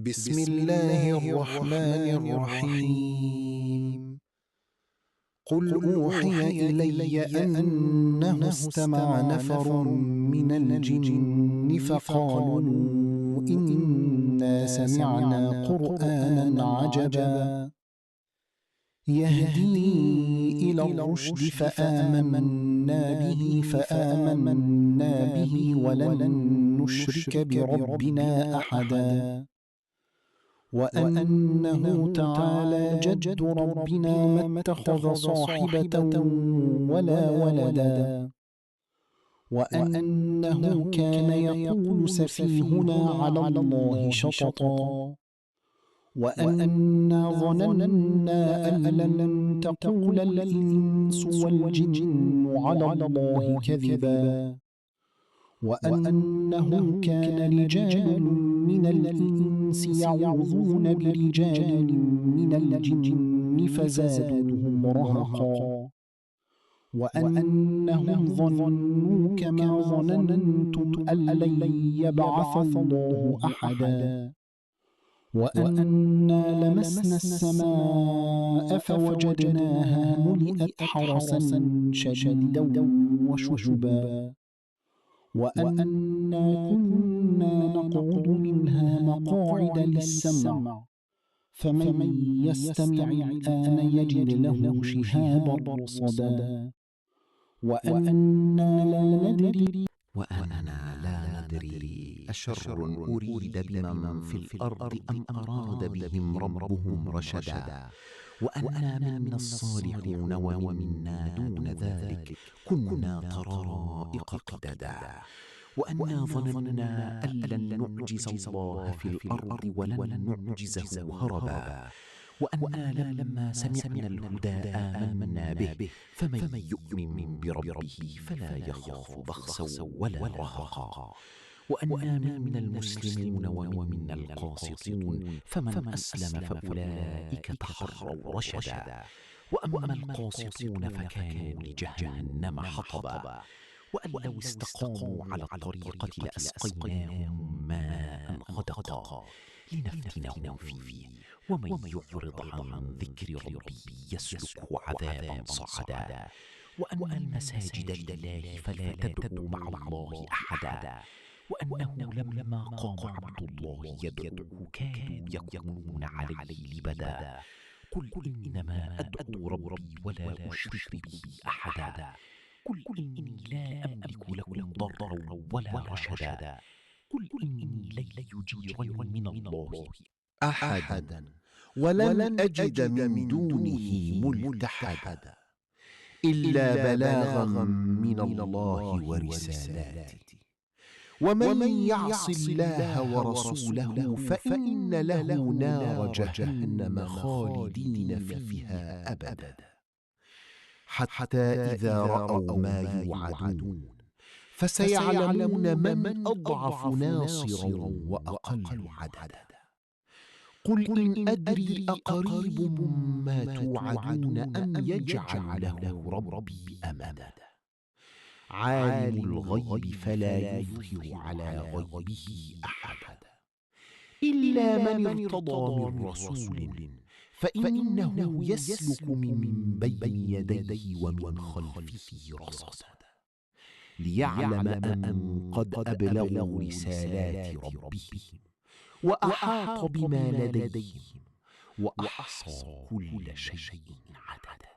بسم الله الرحمن الرحيم. قل أوحي إلي أنه استمع نفر من الجن فقالوا إنا سمعنا قرآنا عجبا يهدي إلى الرشد فآمنا به ولن نشرك بربنا أحدا وأنه تعالى جد ربنا ما اتخذ صاحبة ولا ولدا وأنه كان يقول سفيهنا على الله شططا وأنا ظننا أن لن تقول الإنس والجن على الله كذبا وأنه كان رجال من الإنس يعوذون برجال من الجن فزادوهم رهقا وأنهم ظنوا كما ظننتم أن لن يبعث الله أحدا وأنا لمسنا السماء فوجدناها ملئت حرسا شديدا وشهبا وأنا كنا نقعد منها مقاعد للسمع فمن يستمع الآن يجد له شهابا رصدا وأنا لا ندري أشر أريد بمن في الأرض أم أراد بهم ربهم رشدا وأنا منا الصالحون ومنا دون ذلك كنا طرائق قددا وأنا ظننا أن لن نعجز الله في الأرض ولن نعجزه هربا وأنا لما سمعنا الهدى آمنا به فمن يؤمن بربه فلا يخاف بخسا ولا رهقا وأنا منا المسلمون ومنا القاسطون فمن أسلم فأولئك تحروا رشدا وأما القاسطون فكانوا لجهنم حطبا وأن لو استقاموا على الطريقة لأسقيناهم ماء غدقا لنفتنهم فيه ومن يعرض عن ذكر ربه يسلكه عذابا صعدا وأن المساجد لله فلا تدعوا مع الله أحدا وأنه لما قام عبد الله يدعوه كادوا يكونون عليه لبدا قل إنما أدعو ربي ولا أشرك به أحدا قل إني لا أملك لكم ضرا ولا رشدا قل إني لن يجيرني من الله أحدا ولن أجد من دونه ملتحدا إلا بلاغا من الله ورسالاته ومن يعص الله ورسوله فإن له نار جهنم خالدين فيها أبدا حتى إذا رأوا ما يوعدون فسيعلمون من أضعف ناصرا وأقل عددا قل إن أدري أقريب ما توعدون أم يجعل له ربي أمدا عالم الغيب فلا يظهر على غيبه أحدا إلا من ارتضى من رسول فإنه يسلك من بين يديه ومن خلفه رصدا ليعلم أن قد أبلغوا رسالات ربهم وأحاط بما لديهم وأحصى كل شيء عددا.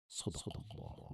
صدق الله.